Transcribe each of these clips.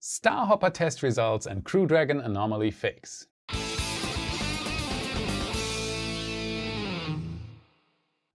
Starhopper test results and Crew Dragon anomaly fix.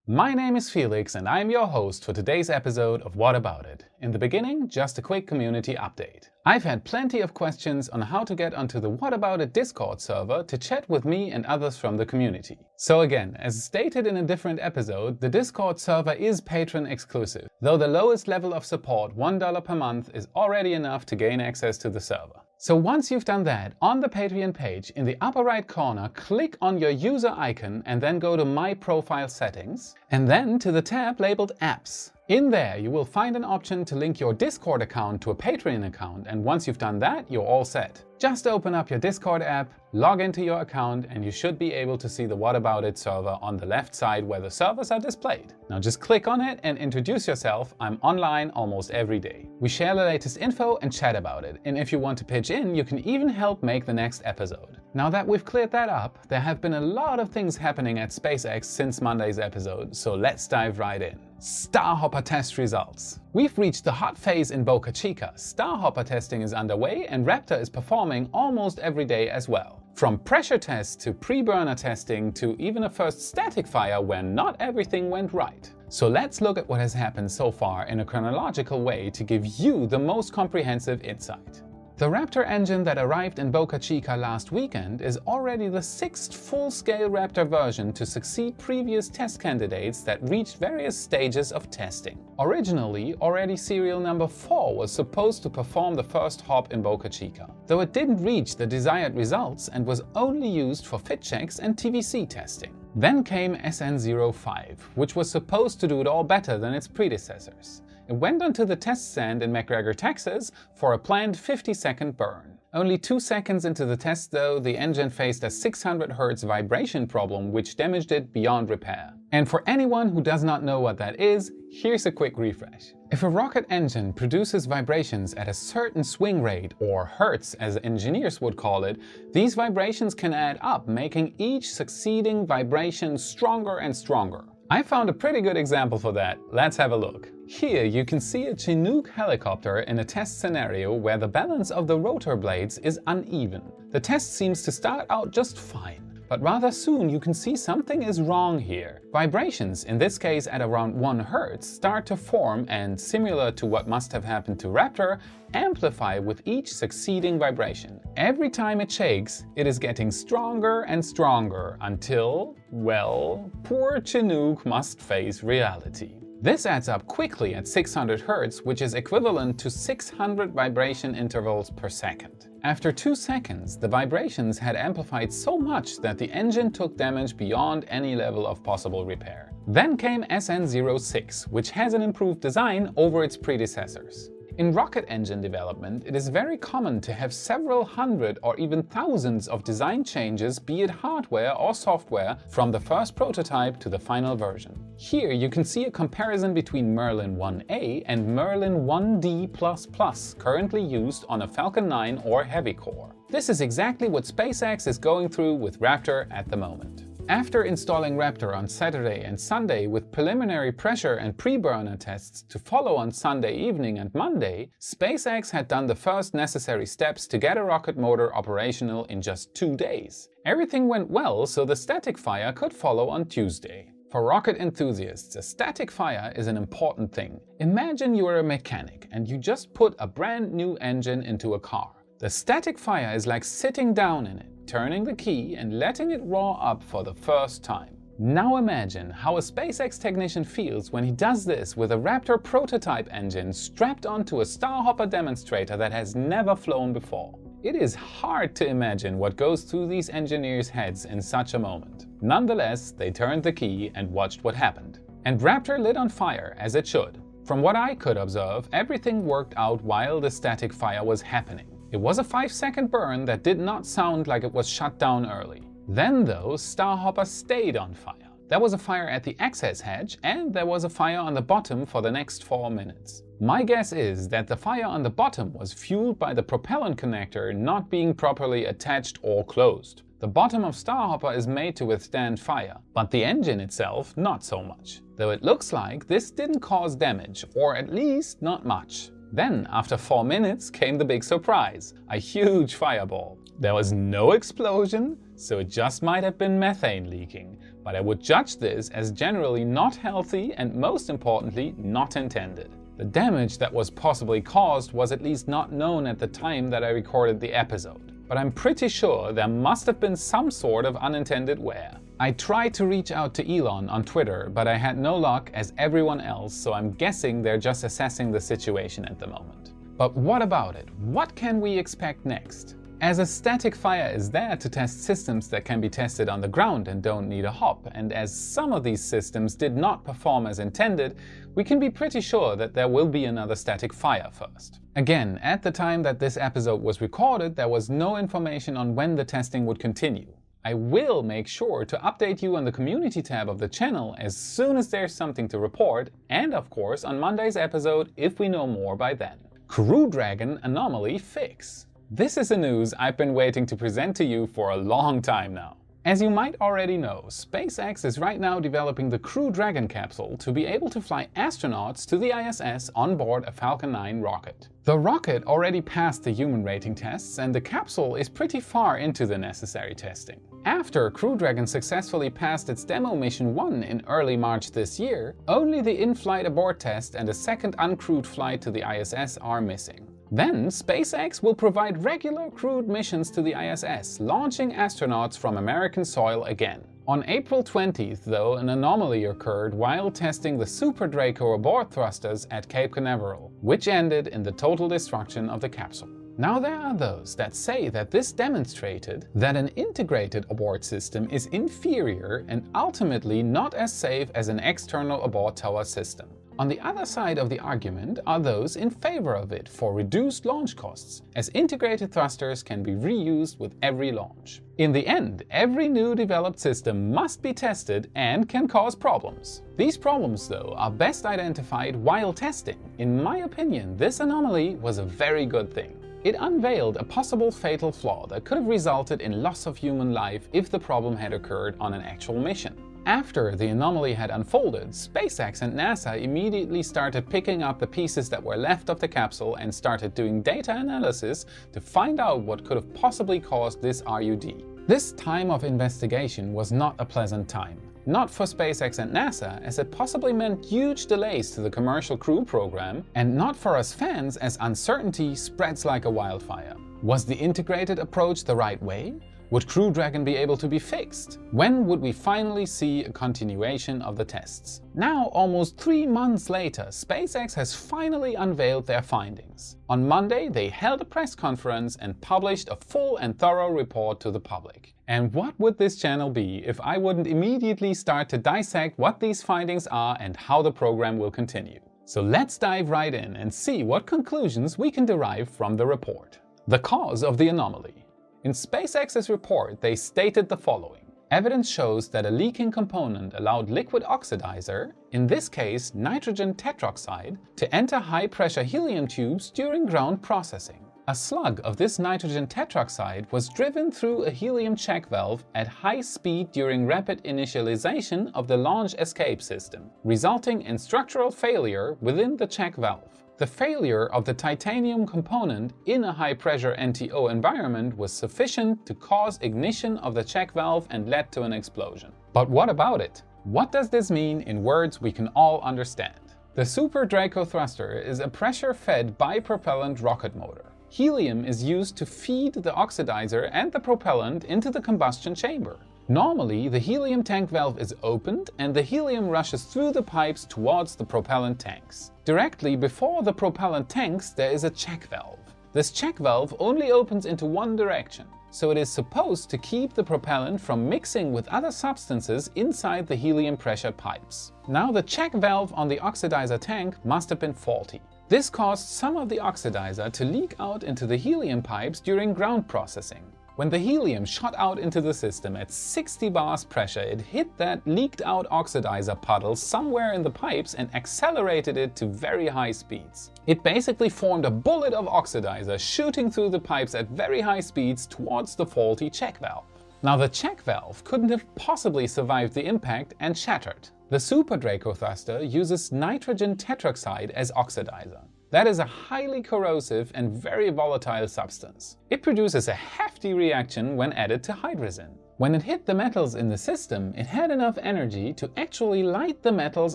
My name is Felix and I'm your host for today's episode of What About It? In the beginning, just a quick community update. I've had plenty of questions on how to get onto the What About It Discord server to chat with me and others from the community. So again, as stated in a different episode, the Discord server is patron exclusive, though the lowest level of support, $1 per month, is already enough to gain access to the server. So once you've done that, on the Patreon page, in the upper right corner, click on your user icon and then go to My Profile Settings, and then to the tab labeled Apps. In there, you will find an option to link your Discord account to a Patreon account, and once you've done that, you're all set. Just open up your Discord app, log into your account, and you should be able to see the What About It server on the left side where the servers are displayed. Now just click on it and introduce yourself. I'm online almost every day. We share the latest info and chat about it, and if you want to pitch in, you can even help make the next episode. Now that we've cleared that up, there have been a lot of things happening at SpaceX since Monday's episode, so let's dive right in. Starhopper test results. We've reached the hot phase in Boca Chica. Starhopper testing is underway and Raptor is performing almost every day as well. From pressure tests to pre-burner testing to even a first static fire where not everything went right. So let's look at what has happened so far in a chronological way to give you the most comprehensive insight. The Raptor engine that arrived in Boca Chica last weekend is already the 6th full-scale Raptor version to succeed previous test candidates that reached various stages of testing. Originally, already serial number 4 was supposed to perform the first hop in Boca Chica, though it didn't reach the desired results and was only used for fit checks and TVC testing. Then came SN05, which was supposed to do it all better than its predecessors. It went onto the test stand in McGregor, Texas for a planned 50-second burn. Only 2 seconds into the test though, the engine faced a 600 Hz vibration problem which damaged it beyond repair. And for anyone who does not know what that is, here's a quick refresh. If a rocket engine produces vibrations at a certain swing rate, or hertz as engineers would call it, these vibrations can add up, making each succeeding vibration stronger and stronger. I found a pretty good example for that. Let's have a look. Here you can see a Chinook helicopter in a test scenario where the balance of the rotor blades is uneven. The test seems to start out just fine, but rather soon you can see something is wrong here. Vibrations, in this case at around 1 Hz, start to form and, similar to what must have happened to Raptor, amplify with each succeeding vibration. Every time it shakes, it is getting stronger and stronger until, well, poor Chinook must face reality. This adds up quickly at 600 Hz, which is equivalent to 600 vibration intervals per second. After 2 seconds, the vibrations had amplified so much that the engine took damage beyond any level of possible repair. Then came SN06, which has an improved design over its predecessors. In rocket engine development, it is very common to have several hundred or even thousands of design changes, be it hardware or software, from the first prototype to the final version. Here you can see a comparison between Merlin 1A and Merlin 1D++, currently used on a Falcon 9 or Heavy Core. This is exactly what SpaceX is going through with Raptor at the moment. After installing Raptor on Saturday and Sunday with preliminary pressure and pre-burner tests to follow on Sunday evening and Monday, SpaceX had done the first necessary steps to get a rocket motor operational in just 2 days. Everything went well, so the static fire could follow on Tuesday. For rocket enthusiasts, a static fire is an important thing. Imagine you are a mechanic and you just put a brand new engine into a car. The static fire is like sitting down in it, turning the key and letting it raw up for the first time. Now imagine how a SpaceX technician feels when he does this with a Raptor prototype engine strapped onto a Starhopper demonstrator that has never flown before. It is hard to imagine what goes through these engineers' heads in such a moment. Nonetheless, they turned the key and watched what happened. And Raptor lit on fire, as it should. From what I could observe, everything worked out while the static fire was happening. It was a 5-second burn that did not sound like it was shut down early. Then though, Starhopper stayed on fire. There was a fire at the access hatch and there was a fire on the bottom for the next 4 minutes. My guess is that the fire on the bottom was fueled by the propellant connector not being properly attached or closed. The bottom of Starhopper is made to withstand fire, but the engine itself not so much. Though it looks like this didn't cause damage, or at least not much. Then, after 4 minutes, came the big surprise, a huge fireball. There was no explosion, so it just might have been methane leaking, but I would judge this as generally not healthy and, most importantly, not intended. The damage that was possibly caused was at least not known at the time that I recorded the episode, but I'm pretty sure there must have been some sort of unintended wear. I tried to reach out to Elon on Twitter, but I had no luck as everyone else, so I'm guessing they're just assessing the situation at the moment. But what about it? What can we expect next? As a static fire is there to test systems that can be tested on the ground and don't need a hop, and as some of these systems did not perform as intended, we can be pretty sure that there will be another static fire first. Again, at the time that this episode was recorded, there was no information on when the testing would continue. I will make sure to update you on the community tab of the channel as soon as there's something to report, and of course on Monday's episode if we know more by then. Crew Dragon Anomaly fix. This is the news I've been waiting to present to you for a long time now. As you might already know, SpaceX is right now developing the Crew Dragon capsule to be able to fly astronauts to the ISS on board a Falcon 9 rocket. The rocket already passed the human rating tests and the capsule is pretty far into the necessary testing. After Crew Dragon successfully passed its demo mission 1 in early March this year, only the in-flight abort test and a second uncrewed flight to the ISS are missing. Then, SpaceX will provide regular crewed missions to the ISS, launching astronauts from American soil again. On April 20th, though, an anomaly occurred while testing the Super Draco abort thrusters at Cape Canaveral, which ended in the total destruction of the capsule. Now there are those that say that this demonstrated that an integrated abort system is inferior and ultimately not as safe as an external abort tower system. On the other side of the argument are those in favor of it for reduced launch costs, as integrated thrusters can be reused with every launch. In the end, every new developed system must be tested and can cause problems. These problems, though, are best identified while testing. In my opinion, this anomaly was a very good thing. It unveiled a possible fatal flaw that could have resulted in loss of human life if the problem had occurred on an actual mission. After the anomaly had unfolded, SpaceX and NASA immediately started picking up the pieces that were left of the capsule and started doing data analysis to find out what could have possibly caused this RUD. This time of investigation was not a pleasant time. Not for SpaceX and NASA, as it possibly meant huge delays to the commercial crew program, and not for us fans, as uncertainty spreads like a wildfire. Was the integrated approach the right way? Would Crew Dragon be able to be fixed? When would we finally see a continuation of the tests? Now, almost 3 months later, SpaceX has finally unveiled their findings. On Monday, they held a press conference and published a full and thorough report to the public. And what would this channel be if I wouldn't immediately start to dissect what these findings are and how the program will continue? So let's dive right in and see what conclusions we can derive from the report. The cause of the anomaly. In SpaceX's report, they stated the following. Evidence shows that a leaking component allowed liquid oxidizer, in this case nitrogen tetroxide, to enter high-pressure helium tubes during ground processing. A slug of this nitrogen tetroxide was driven through a helium check valve at high speed during rapid initialization of the launch escape system, resulting in structural failure within the check valve. The failure of the titanium component in a high-pressure NTO environment was sufficient to cause ignition of the check valve and led to an explosion. But what about it? What does this mean in words we can all understand? The Super Draco thruster is a pressure-fed bipropellant rocket motor. Helium is used to feed the oxidizer and the propellant into the combustion chamber. Normally, the helium tank valve is opened and the helium rushes through the pipes towards the propellant tanks. Directly before the propellant tanks, there is a check valve. This check valve only opens into one direction, so it is supposed to keep the propellant from mixing with other substances inside the helium pressure pipes. Now, the check valve on the oxidizer tank must have been faulty. This caused some of the oxidizer to leak out into the helium pipes during ground processing. When the helium shot out into the system at 60 bars pressure, it hit that leaked out oxidizer puddle somewhere in the pipes and accelerated it to very high speeds. It basically formed a bullet of oxidizer shooting through the pipes at very high speeds towards the faulty check valve. Now, the check valve couldn't have possibly survived the impact and shattered. The Super Draco thruster uses nitrogen tetroxide as oxidizer. That is a highly corrosive and very volatile substance. It produces a hefty reaction when added to hydrogen. When it hit the metals in the system, it had enough energy to actually light the metals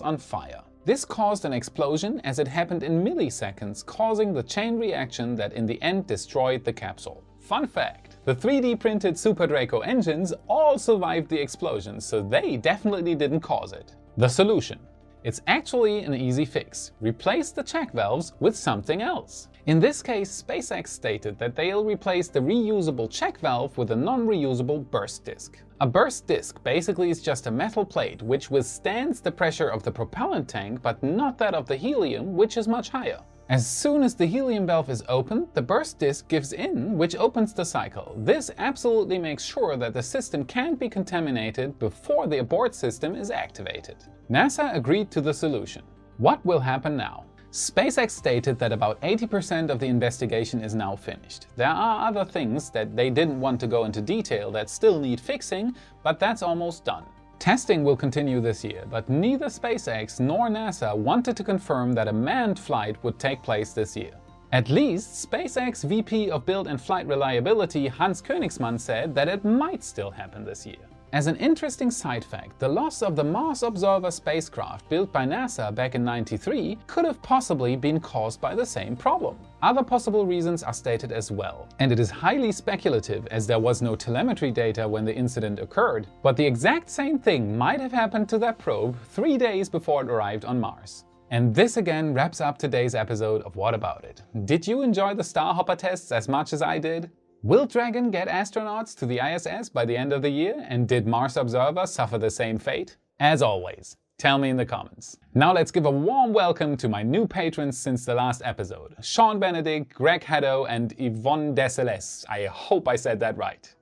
on fire. This caused an explosion as it happened in milliseconds, causing the chain reaction that in the end destroyed the capsule. Fun fact: the 3D printed Super Draco engines all survived the explosion, so they definitely didn't cause it. The solution: it's actually an easy fix. Replace the check valves with something else. In this case, SpaceX stated that they'll replace the reusable check valve with a non-reusable burst disc. A burst disc basically is just a metal plate which withstands the pressure of the propellant tank but not that of the helium, which is much higher. As soon as the helium valve is opened, the burst disc gives in, which opens the cycle. This absolutely makes sure that the system can't be contaminated before the abort system is activated. NASA agreed to the solution. What will happen now? SpaceX stated that about 80% of the investigation is now finished. There are other things that they didn't want to go into detail that still need fixing, but that's almost done. Testing will continue this year, but neither SpaceX nor NASA wanted to confirm that a manned flight would take place this year. At least, SpaceX VP of Build and Flight Reliability Hans Königsmann said that it might still happen this year. As an interesting side fact, the loss of the Mars Observer spacecraft built by NASA back in '93 could have possibly been caused by the same problem. Other possible reasons are stated as well, and it is highly speculative as there was no telemetry data when the incident occurred, but the exact same thing might have happened to that probe 3 days before it arrived on Mars. And this again wraps up today's episode of What About It? Did you enjoy the Starhopper tests as much as I did? Will Dragon get astronauts to the ISS by the end of the year, and did Mars Observer suffer the same fate? As always, tell me in the comments. Now let's give a warm welcome to my new patrons since the last episode: Sean Benedict, Greg Haddo and Yvonne Deseles. I hope I said that right.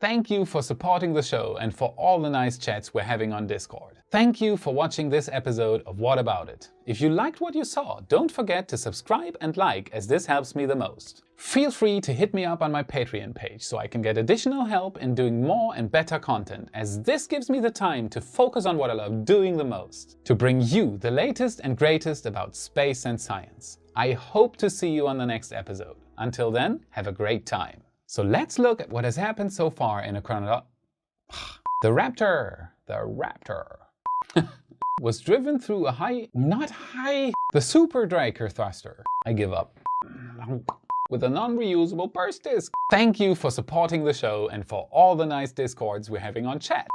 Thank you for supporting the show and for all the nice chats we're having on Discord. Thank you for watching this episode of What About It? If you liked what you saw, don't forget to subscribe and like, as this helps me the most. Feel free to hit me up on my Patreon page so I can get additional help in doing more and better content, as this gives me the time to focus on what I love doing the most: to bring you the latest and greatest about space and science. I hope to see you on the next episode. Until then, have a great time. So let's look at what has happened so far in a The Raptor was driven through the Super Draco thruster. I give up. With a non-reusable burst disc. Thank you for supporting the show and for all the nice discords we're having on chat.